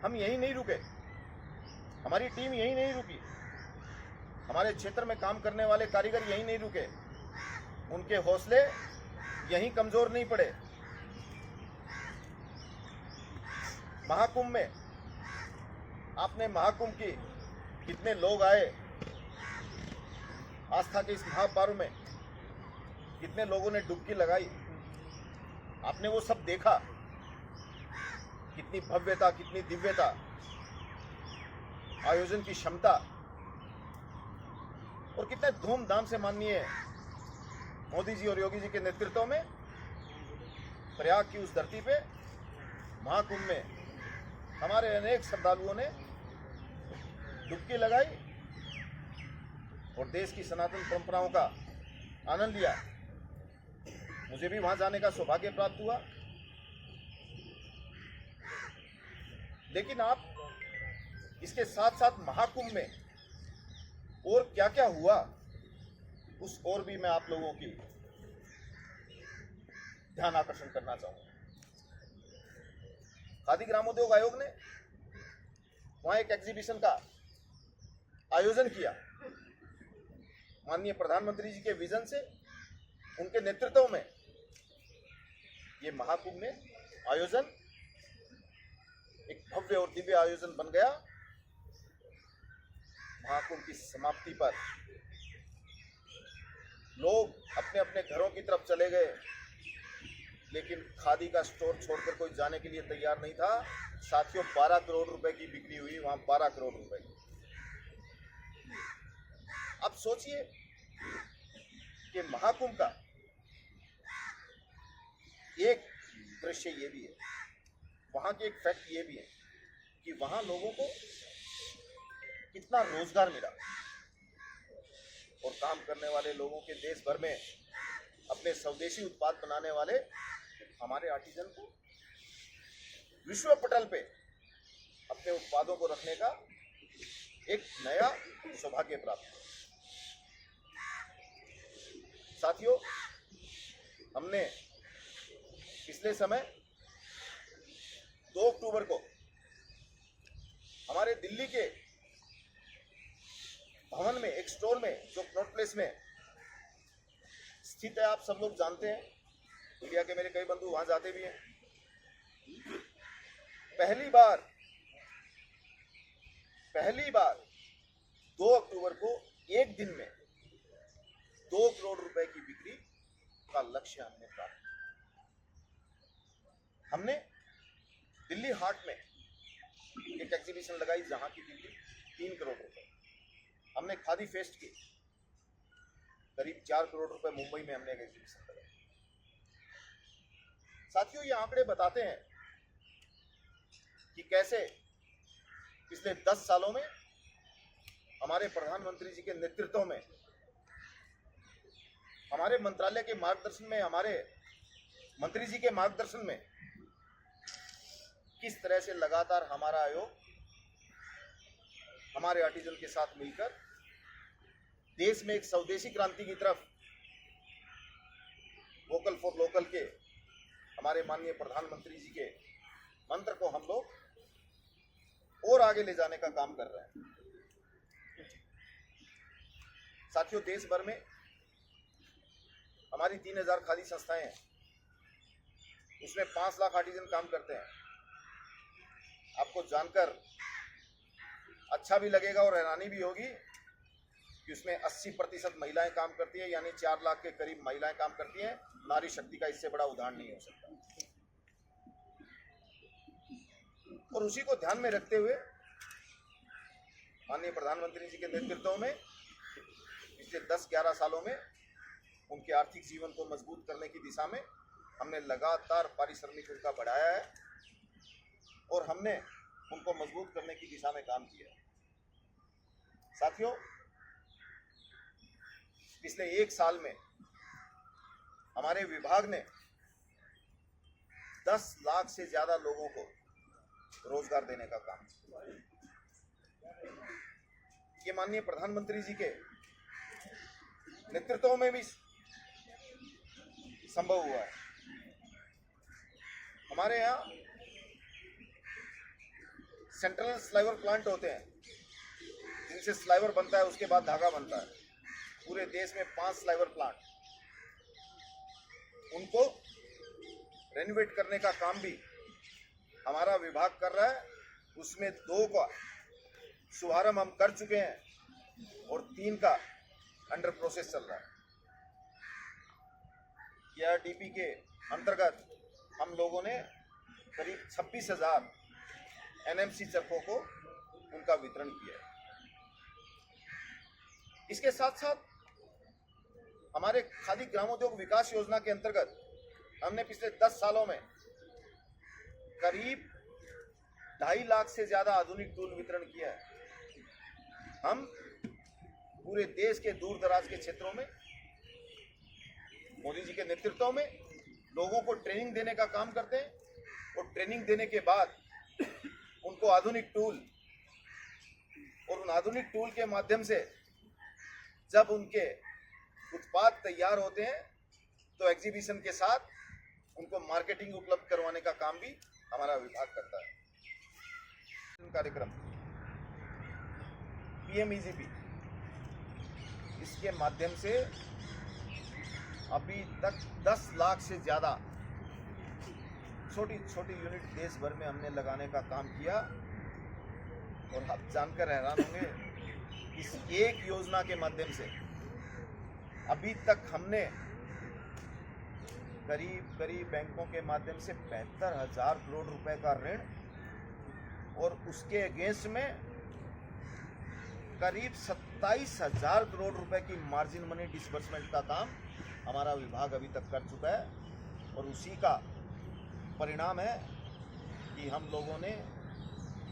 हम यहीं नहीं रुके, हमारी टीम यहीं नहीं रुकी, हमारे क्षेत्र में काम करने वाले कारीगर यहीं नहीं रुके, उनके हौसले यहीं कमजोर नहीं पड़े। महाकुंभ में आपने महाकुंभ की कितने लोग आए, आस्था के इस महापर्व में कितने लोगों ने डुबकी लगाई, आपने वो सब देखा। कितनी भव्यता, कितनी दिव्यता, आयोजन की क्षमता, और कितने धूमधाम से माननीय मोदी जी और योगी जी के नेतृत्व में प्रयाग की उस धरती पे महाकुंभ में हमारे अनेक श्रद्धालुओं ने डुबकी लगाई और देश की सनातन परंपराओं का आनंद लिया। मुझे भी वहां जाने का सौभाग्य प्राप्त हुआ। लेकिन आप इसके साथ साथ महाकुंभ में और क्या क्या हुआ, उस और भी मैं आप लोगों की ध्यान आकर्षण करना चाहूंगा। खादी ग्रामोद्योग आयोग ने वहां एक एग्जीबिशन का आयोजन किया। माननीय प्रधानमंत्री जी के विजन से, उनके नेतृत्व में ये महाकुंभ में आयोजन एक भव्य और दिव्य आयोजन बन गया। महाकुंभ की समाप्ति पर लोग अपने अपने घरों की तरफ चले गए, लेकिन खादी का स्टोर छोड़कर कोई जाने के लिए तैयार नहीं था। साथियों, 12 करोड़ रुपए की बिक्री हुई वहां, 12 करोड़ रुपए की। अब सोचिए कि महाकुंभ का एक दृश्य ये भी है, वहां के एक फैक्ट ये भी है कि वहां लोगों को कितना रोजगार मिला, और काम करने वाले लोगों के देश भर में अपने स्वदेशी उत्पाद बनाने वाले हमारे आर्टिजन को विश्व पटल पे अपने उत्पादों को रखने का एक नया सौभाग्य प्राप्त हुआ। साथियों, हमने पिछले समय 2 अक्टूबर को हमारे दिल्ली के भवन में एक स्टोर में, जो कनॉट प्लेस में स्थित है, आप सब लोग जानते हैं, इंडिया के मेरे कई बंधु वहां जाते भी हैं। पहली बार 2 अक्टूबर को एक दिन में 2 करोड़ रुपए की बिक्री का लक्ष्य हमने प्राप्त किया। हमने दिल्ली हाट में एक एग्जीबिशन लगाई जहां की बिक्री 3 करोड़ रुपए। हमने खादी फेस्ट की, करीब 4 करोड़ रुपए मुंबई में हमने एक एग्जीबिशन लगाई। साथियों, ये आंकड़े बताते हैं कि कैसे पिछले 10 सालों में हमारे प्रधानमंत्री जी के नेतृत्व में, हमारे मंत्रालय के मार्गदर्शन में, हमारे मंत्री जी के मार्गदर्शन में किस तरह से लगातार हमारा आयोग हमारे आर्टिजन के साथ मिलकर देश में एक स्वदेशी क्रांति की तरफ, वोकल फॉर लोकल के हमारे माननीय प्रधानमंत्री जी के मंत्र को हम लोग और आगे ले जाने का काम कर रहे हैं। साथियों, देश भर में हमारी 3000 खादी संस्थाएं हैं, उसमें 5 लाख आर्टिजन काम करते हैं। आपको जानकर अच्छा भी लगेगा और हैरानी भी होगी कि उसमें 80% महिलाएं काम करती है, यानी 4 लाख के करीब महिलाएं काम करती हैं। नारी शक्ति का इससे बड़ा उदाहरण नहीं हो सकता। और उसी को ध्यान में रखते हुए माननीय प्रधानमंत्री जी के नेतृत्व में पिछले 10-11 सालों में उनके आर्थिक जीवन को मजबूत करने की दिशा में हमने लगातार पारिश्रमिक उनका बढ़ाया है और हमने उनको मजबूत करने की दिशा में काम किया है। साथियों, पिछले 1 साल में हमारे विभाग ने 10 लाख से ज्यादा लोगों को रोजगार देने का काम किया। ये माननीय प्रधानमंत्री जी के नेतृत्व में भी संभव हुआ है। हमारे यहाँ सेंट्रल स्लाइवर प्लांट होते हैं जिनसे स्लाइवर बनता है, उसके बाद धागा बनता है। पूरे देश में 5 स्लाइवर प्लांट, उनको रेनोवेट करने का काम भी हमारा विभाग कर रहा है। उसमें 2 का शुभारंभ हम कर चुके हैं और 3 का अंडर प्रोसेस चल रहा है। KRDP के अंतर्गत हम लोगों ने करीब 26,000 NMC चक्कों को उनका वितरण किया है। इसके साथ साथ हमारे खादी ग्रामोद्योग विकास योजना के अंतर्गत हमने पिछले 10 सालों में करीब 2.5 लाख से ज्यादा आधुनिक टूल वितरण किया है। हम पूरे देश के दूर दराज के क्षेत्रों में मोदी जी के नेतृत्व में लोगों को ट्रेनिंग देने का काम करते हैं और ट्रेनिंग देने के बाद उनको आधुनिक टूल, और उन आधुनिक टूल के माध्यम से जब उनके उत्पाद तैयार होते हैं तो एग्जीबिशन के साथ उनको मार्केटिंग उपलब्ध करवाने का काम भी हमारा विभाग करता है। कार्यक्रम PMEGP, इसके माध्यम से अभी तक 10 लाख से ज्यादा छोटी छोटी यूनिट देश भर में हमने लगाने का काम किया। और आप जानकर हैरान होंगे, इस एक योजना के माध्यम से अभी तक हमने करीब बैंकों के माध्यम से 75,000 करोड़ रुपए का ऋण और उसके अगेंस्ट में करीब 27,000 करोड़ रुपए की मार्जिन मनी डिसबर्समेंट का काम हमारा विभाग अभी तक कर चुका है। और उसी का परिणाम है कि हम लोगों ने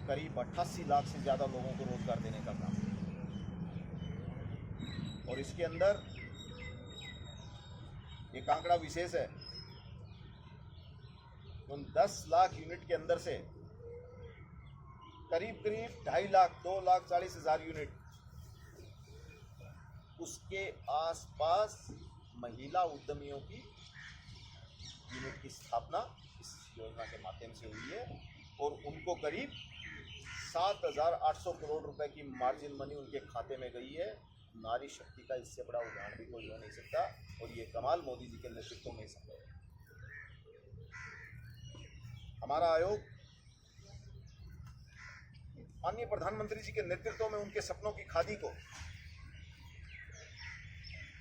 करीब 88 लाख से ज़्यादा लोगों को रोजगार देने का काम किया। और इसके अंदर एक आंकड़ा विशेष है, उन 10 लाख यूनिट के अंदर से करीब 2.5 लाख 2,40,000 यूनिट, उसके आसपास महिला उद्यमियों की यूनिट की स्थापना इस योजना के माध्यम से हुई है। और उनको करीब 7,800 करोड़ रुपए की मार्जिन मनी उनके खाते में गई है। नारी शक्ति का इससे बड़ा उदाहरण भी कोई हो नहीं सकता, और ये कमाल मोदी जी के नेतृत्व में संभव है। हमारा आयोग माननीय प्रधानमंत्री जी के नेतृत्व में उनके सपनों की खादी को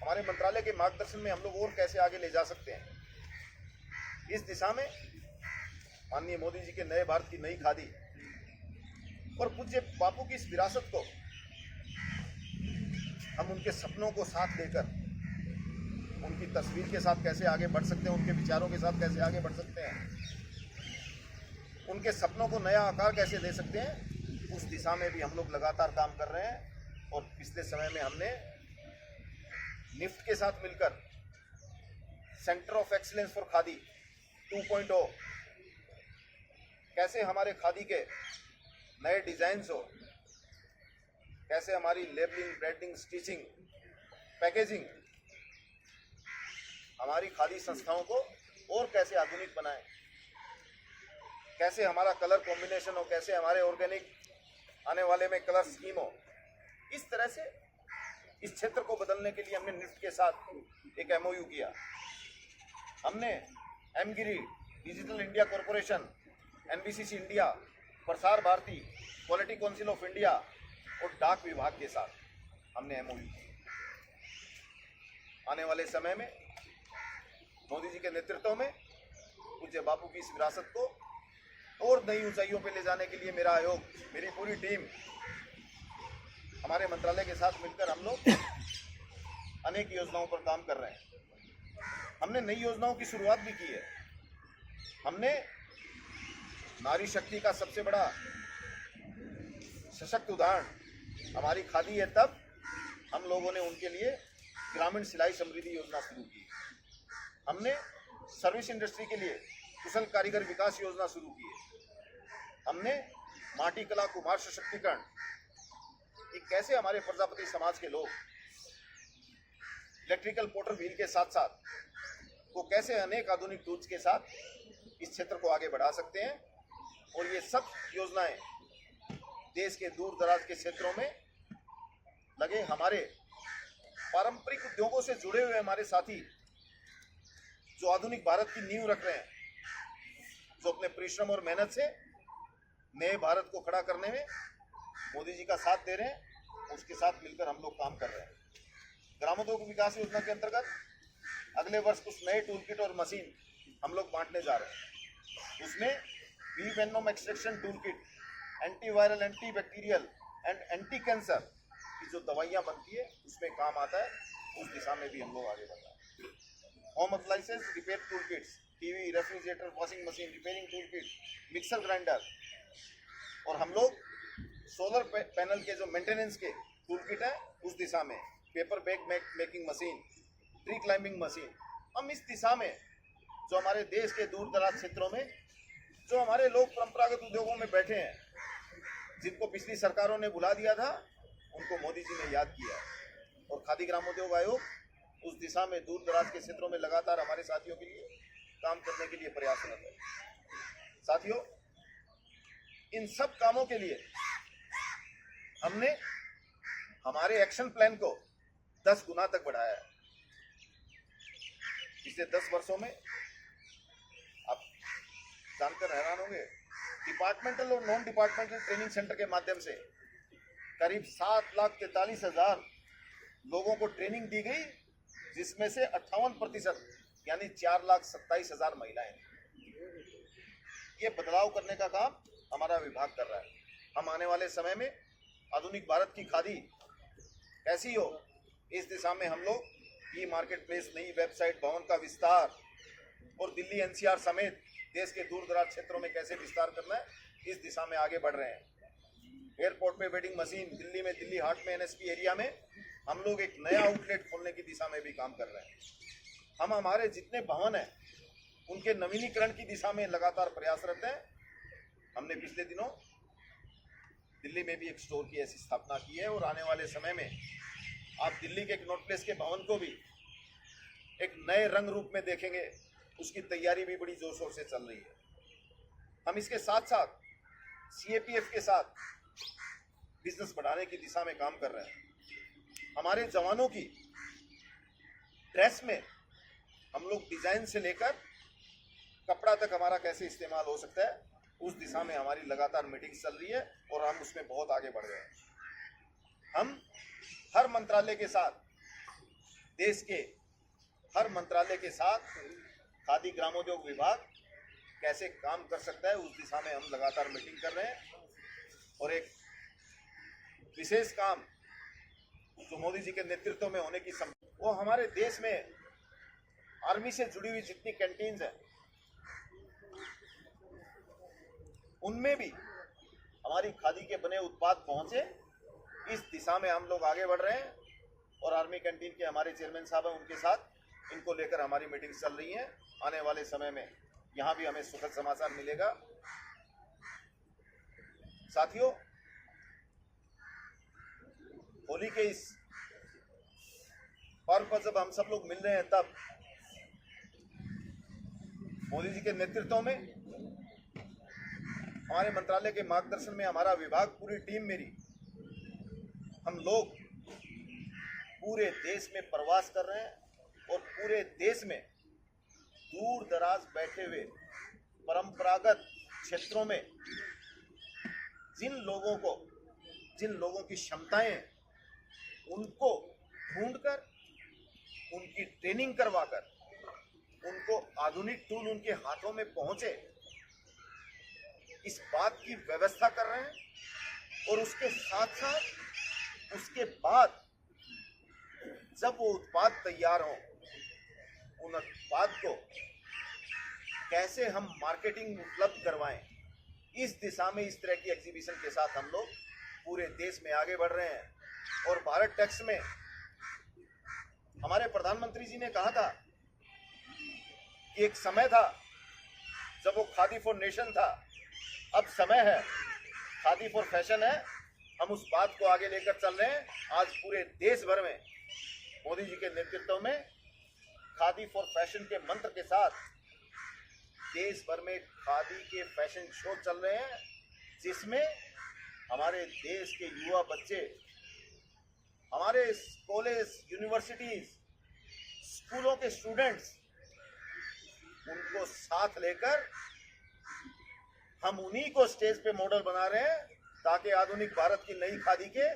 हमारे मंत्रालय के मार्गदर्शन में हम लोग और कैसे आगे ले जा सकते हैं, इस दिशा में माननीय मोदी जी के नए भारत की नई खादी और पूज्य बापू की इस विरासत को हम उनके सपनों को साथ लेकर उनकी तस्वीर के साथ कैसे आगे बढ़ सकते हैं, उनके विचारों के साथ कैसे आगे बढ़ सकते हैं, उनके सपनों को नया आकार कैसे दे सकते हैं, उस दिशा में भी हम लोग लगातार काम कर रहे हैं। और पिछले समय में हमने निफ्ट के साथ मिलकर centre of excellence for khadi 2.0, कैसे हमारे खादी के नए डिजाइन्स हो, कैसे हमारी लेबलिंग, ब्रांडिंग, स्टिचिंग, पैकेजिंग, हमारी खादी संस्थाओं को और कैसे आधुनिक बनाएं, कैसे हमारा कलर कॉम्बिनेशन हो, कैसे हमारे ऑर्गेनिक आने वाले में कलर स्कीम हो। इस तरह से इस क्षेत्र को बदलने के लिए हमने निफ्ट के साथ एक MOU किया। हमने MGIRI, digital India corporation, NBCC India, Prasar Bharati, quality council of India और डाक विभाग के साथ हमने MOU किया। आने वाले समय में मोदी जी के नेतृत्व में पूज्य बापू की इस विरासत को और नई ऊंचाइयों पर ले जाने के लिए मेरा आयोग, मेरी पूरी टीम, हमारे मंत्रालय के साथ मिलकर हम लोग अनेक योजनाओं पर काम कर रहे हैं। हमने नई योजनाओं की शुरुआत भी की है। हमने नारी शक्ति का सबसे बड़ा सशक्त उदाहरण हमारी खादी है, तब हम लोगों ने उनके लिए ग्रामीण सिलाई समृद्धि योजना शुरू की। हमने सर्विस इंडस्ट्री के लिए कुशल कारीगर विकास योजना शुरू की है। हमने माटी कला कुम्हार सशक्तिकरण, कि कैसे हमारे प्रजापति समाज के लोग इलेक्ट्रिकल पोटर व्हील के साथ साथ वो कैसे अनेक आधुनिक टूल्स के साथ इस क्षेत्र को आगे बढ़ा सकते हैं। और ये सब योजनाएं देश के दूर दराज के क्षेत्रों में लगे हमारे पारंपरिक उद्योगों से जुड़े हुए हमारे साथी जो आधुनिक भारत की नींव रख रहे हैं, जो अपने परिश्रम और मेहनत से नए भारत को खड़ा करने में मोदी जी का साथ दे रहे हैं, उसके साथ मिलकर हम लोग काम कर रहे हैं। ग्रामोद्योग विकास योजना के अंतर्गत अगले वर्ष कुछ नए टूल किट और मशीन हम लोग बांटने जा रहे हैं। उसमें bee venom extraction tool kit, antiviral, antibacterial and anti cancer की जो दवाइयाँ बनती है उसमें काम आता है, उस दिशा में भी हम लोग आगे बढ़ रहे हैं। Home appliances repair tool kits, TV, refrigerator, washing machine, repairing tool kit, mixer grinder, और हम लोग सोलर पैनल के जो मेंटेनेंस के टूल किट है उस दिशा में, paper bag making machine, tree climbing machine, हम इस दिशा में जो हमारे देश के दूर दराज क्षेत्रों में जो हमारे लोग परंपरागत उद्योगों में बैठे हैं, जिनको पिछली सरकारों ने बुला दिया था, उनको मोदी जी ने याद किया है। और खादी ग्रामोद्योग आयोग उस दिशा में दूर दराज के क्षेत्रों में लगातार हमारे साथियों के लिए काम करने के लिए प्रयासरत है। साथियों, इन सब कामों के लिए हमने हमारे एक्शन प्लान को 10 गुना तक बढ़ाया है। पिछले 10 वर्षों में आप जानकर हैरान होंगे, डिपार्टमेंटल और नॉन डिपार्टमेंटल ट्रेनिंग सेंटर के माध्यम से करीब 7,43,000 लोगों को ट्रेनिंग दी गई, जिसमें से 58% यानी 4,27,000 महिलाएं। ये बदलाव करने का काम हमारा विभाग कर रहा है। हम आने वाले समय में आधुनिक भारत की खादी कैसी हो, इस दिशा में हम लोग ई मार्केट प्लेस, नई वेबसाइट, भवन का विस्तार और दिल्ली एनसीआर समेत देश के दूर दराज क्षेत्रों में कैसे विस्तार करना है, इस दिशा में आगे बढ़ रहे हैं। एयरपोर्ट पे वेडिंग मशीन, दिल्ली में, दिल्ली हाट में, एनएसपी एरिया में हम लोग एक नया आउटलेट खोलने की दिशा में भी काम कर रहे हैं। हम हमारे जितने भवन हैं उनके नवीनीकरण की दिशा में लगातार प्रयासरत हैं। हमने पिछले दिनों दिल्ली में भी एक स्टोर की ऐसी स्थापना की है और आने वाले समय में आप दिल्ली के कनॉट प्लेस के भवन को भी एक नए रंग रूप में देखेंगे। उसकी तैयारी भी बड़ी जोर शोर से चल रही है। हम इसके साथ साथ सीएपीएफ के साथ बिजनेस बढ़ाने की दिशा में काम कर रहे हैं। हमारे जवानों की ड्रेस में हम लोग डिजाइन से लेकर कपड़ा तक हमारा कैसे इस्तेमाल हो सकता है, उस दिशा में हमारी लगातार मीटिंग चल रही है और हम उसमें बहुत आगे बढ़ गए हैं। हम हर मंत्रालय के साथ, देश के हर मंत्रालय के साथ खादी ग्रामोद्योग विभाग कैसे काम कर सकता है, उस दिशा में हम लगातार मीटिंग कर रहे हैं। और एक विशेष काम जो मोदी जी के नेतृत्व में होने की वो हमारे देश में आर्मी से जुड़ी हुई जितनी कैंटीन्स हैं उनमें भी हमारी खादी के बने उत्पाद पहुंचे, इस दिशा में हम लोग आगे बढ़ रहे हैं। और आर्मी कैंटीन के हमारे चेयरमैन साहब हैं, उनके साथ इनको लेकर हमारी मीटिंग चल रही है। आने वाले समय में यहाँ भी हमें सुखद समाचार मिलेगा। साथियों, होली के इस पर्व पर जब हम सब लोग मिल रहे हैं, तब मोदी जी के नेतृत्व में हमारे मंत्रालय के मार्गदर्शन में हमारा विभाग, पूरी टीम मेरी, हम लोग पूरे देश में प्रवास कर रहे हैं और पूरे देश में दूर दराज बैठे हुए परंपरागत क्षेत्रों में जिन लोगों की क्षमताएं हैं, उनको ढूंढकर, उनकी ट्रेनिंग करवाकर, उनको आधुनिक टूल उनके हाथों में पहुंचे, इस बात की व्यवस्था कर रहे हैं। और उसके साथ साथ उसके बाद जब वो उत्पाद तैयार हो, उन उत्पाद को कैसे हम मार्केटिंग उपलब्ध करवाएं, इस दिशा में इस तरह की एग्जीबिशन के साथ हम लोग पूरे देश में आगे बढ़ रहे हैं। और भारत टैक्स में हमारे प्रधानमंत्री जी ने कहा था कि एक समय था जब वो खादी फॉर नेशन था, अब समय है खादी फॉर फैशन है। हम उस बात को आगे लेकर चल रहे हैं। आज पूरे देश भर में मोदी जी के नेतृत्व में खादी फॉर फैशन के मंत्र के साथ देश भर में खादी के फैशन शो चल रहे हैं, जिसमें हमारे देश के युवा बच्चे, हमारे कॉलेज, यूनिवर्सिटीज, स्कूलों के स्टूडेंट्स, उनको साथ लेकर हम उन्हीं को स्टेज पे मॉडल बना रहे हैं, ताकि आधुनिक भारत की नई खादी के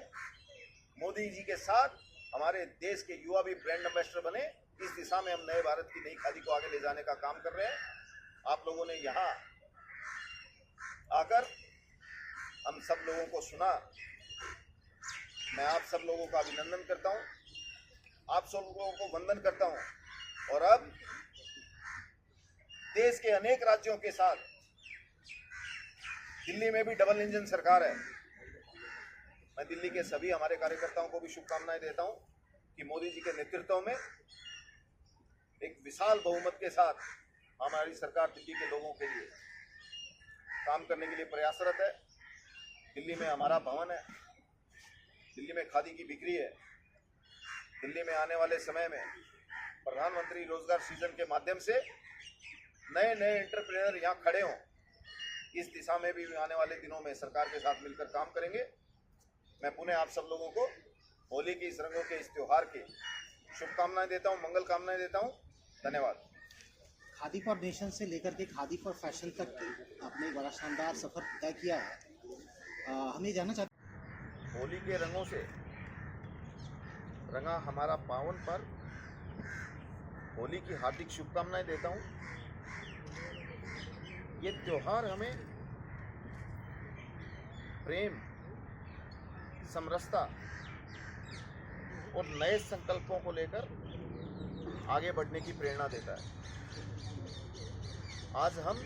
मोदी जी के साथ हमारे देश के युवा भी ब्रांड एम्बेसडर बने। इस दिशा में हम नए भारत की नई खादी को आगे ले जाने का काम कर रहे हैं। आप लोगों ने यहाँ आकर हम सब लोगों को सुना, मैं आप सब लोगों का अभिनंदन करता हूँ, आप सब लोगों को वंदन करता हूँ। और अब देश के अनेक राज्यों के साथ दिल्ली में भी डबल इंजन सरकार है। मैं दिल्ली के सभी हमारे कार्यकर्ताओं को भी शुभकामनाएं देता हूं कि मोदी जी के नेतृत्व में एक विशाल बहुमत के साथ हमारी सरकार दिल्ली के लोगों के लिए काम करने के लिए प्रयासरत है। दिल्ली में हमारा भवन है, दिल्ली में खादी की बिक्री है। दिल्ली में आने वाले समय में प्रधानमंत्री रोजगार सृजन के माध्यम से नए नए एंटरप्रेन्योर यहाँ खड़े हों, इस दिशा में भी आने वाले दिनों में सरकार के साथ मिलकर काम करेंगे। मैं पुनः आप सब लोगों को होली के इस रंगों के इस त्योहार की शुभकामनाएं देता हूं, मंगल कामनाएं देता हूं। धन्यवाद। खादी फॉर नेशन से लेकर के खादी फॉर फैशन तक आपने एक बड़ा शानदार सफर तय किया है। हम ये जानना चाहते हैं, होली के रंगों से रंगा हमारा पावन पर्व, होली की हार्दिक शुभकामनाएं देता हूं। ये त्योहार हमें प्रेम, समरसता और नए संकल्पों को लेकर आगे बढ़ने की प्रेरणा देता है। आज हम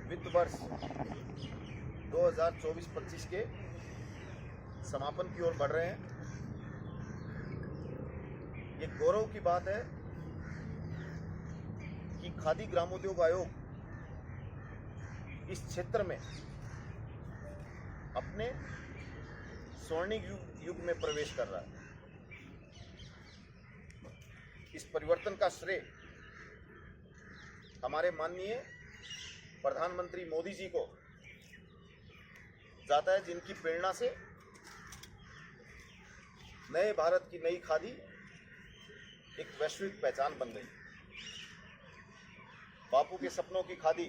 वित्त वर्ष 2024-25 के समापन की ओर बढ़ रहे हैं। ये गौरव की बात है कि खादी ग्रामोद्योग आयोग इस क्षेत्र में अपने स्वर्णिम युग में प्रवेश कर रहा है। इस परिवर्तन का श्रेय हमारे माननीय प्रधानमंत्री मोदी जी को जाता है, जिनकी प्रेरणा से नए भारत की नई खादी एक वैश्विक पहचान बन गई। बापू के सपनों की खादी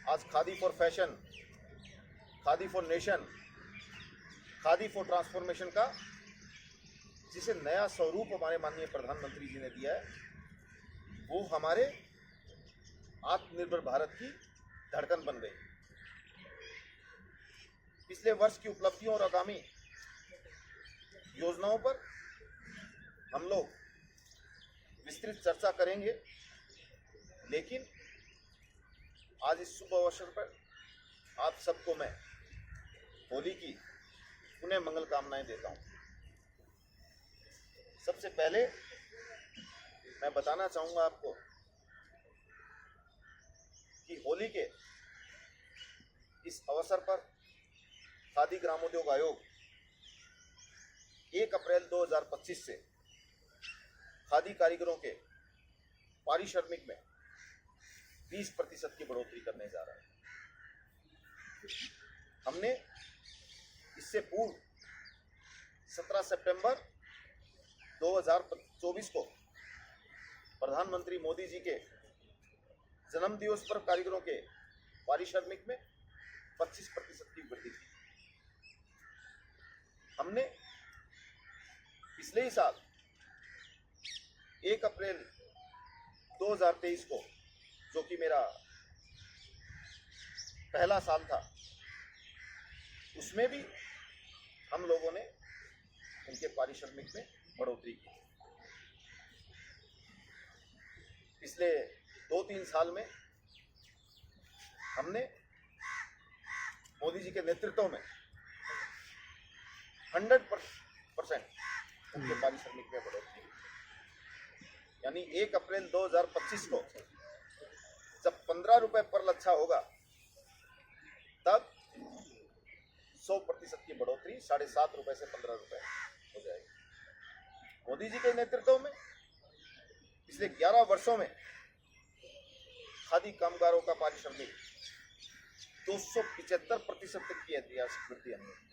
आज khadi for fashion, khadi for nation, khadi for transformation का जिसे नया स्वरूप हमारे माननीय प्रधानमंत्री जी ने दिया है, वो हमारे आत्मनिर्भर भारत की धड़कन बन गई। पिछले वर्ष की उपलब्धियों और आगामी योजनाओं पर हम लोग विस्तृत चर्चा करेंगे, लेकिन आज इस शुभ अवसर पर आप सबको मैं होली की पुनः मंगल कामनाएं देता हूं। सबसे पहले मैं बताना चाहूंगा आपको कि होली के इस अवसर पर खादी ग्रामोद्योग आयोग 1 अप्रैल 2025 से खादी कारीगरों के पारिश्रमिक में 20% की बढ़ोतरी करने जा रहा है। हमने इससे पूर्व 17 सितंबर 2024 को प्रधानमंत्री मोदी जी के जन्म दिवस पर कारीगरों के पारिश्रमिक में 25% की वृद्धि की। हमने पिछले ही साल 1 अप्रैल 2023 को, जो कि मेरा पहला साल था, उसमें भी हम लोगों ने उनके पारिश्रमिक में बढ़ोतरी की। पिछले 2-3 साल में हमने मोदी जी के नेतृत्व में 100% उनके पारिश्रमिक में बढ़ोतरी, यानी 1 अप्रैल 2025 को जब 15 रुपए पर लच्छा होगा, तब 100% की बढ़ोतरी 7.5 रुपए से 15 रुपए हो जाएगी। मोदी जी के नेतृत्व में पिछले 11 वर्षों में खादी कामगारों का पारिश्रमिक 275% तक की ऐतिहासिक वृद्धि हमने की।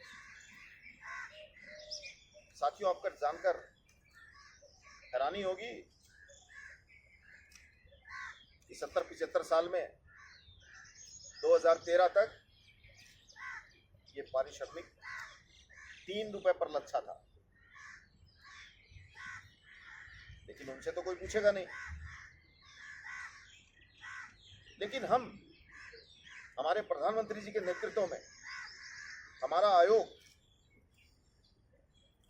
साथियों, आपको जानकर हैरानी होगी कि 70-75 साल में 2013 तक ये पारिश्रमिक 3 रुपए पर लच्छा था, लेकिन उनसे तो कोई पूछेगा नहीं। लेकिन हमारे प्रधानमंत्री जी के नेतृत्व में हमारा आयोग,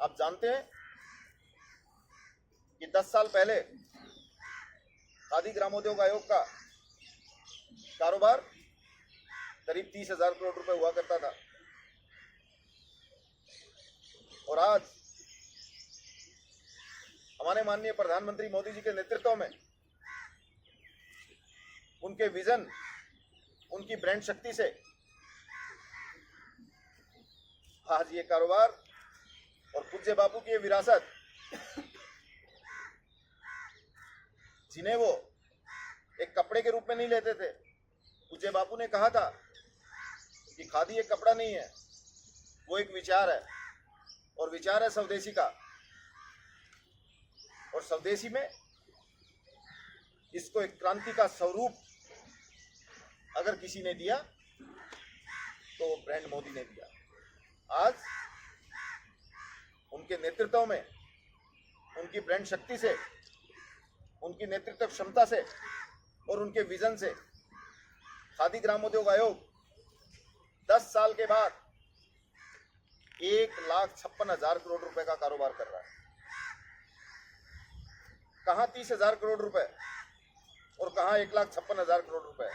आप जानते हैं कि 10 साल पहले खादी ग्रामोद्योग आयोग का कारोबार करीब 30,000 करोड़ रुपए हुआ करता था, और आज हमारे माननीय प्रधानमंत्री मोदी जी के नेतृत्व में उनके विजन, उनकी ब्रांड शक्ति से आज ये कारोबार और पूज्य बापू की ये विरासत, जिन्हें वो एक कपड़े के रूप में नहीं लेते थे। पूज्य बापू ने कहा था कि खादी एक कपड़ा नहीं है, वो एक विचार है, और विचार है स्वदेशी का। और स्वदेशी में इसको एक क्रांति का स्वरूप अगर किसी ने दिया तो वो ब्रांड मोदी ने दिया। आज उनके नेतृत्व में, उनकी ब्रांड शक्ति से, उनकी नेतृत्व क्षमता से और उनके विजन से खादी ग्रामोद्योग आयोग 10 साल के बाद 1,56,000 करोड़ रुपए का कारोबार कर रहा है। कहां 30,000 करोड़ रुपए और कहां 1,56,000 करोड़ रुपए,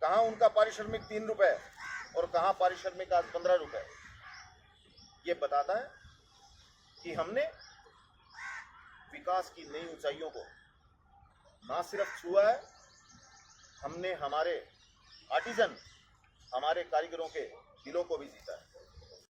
कहां उनका पारिश्रमिक 3 रुपए और कहां पारिश्रमिक आज 15 रुपए। ये बताता है कि हमने विकास की नई ऊंचाइयों को ना सिर्फ छुआ है, हमने हमारे आर्टिजन, हमारे कारीगरों के दिलों को भी जीता है।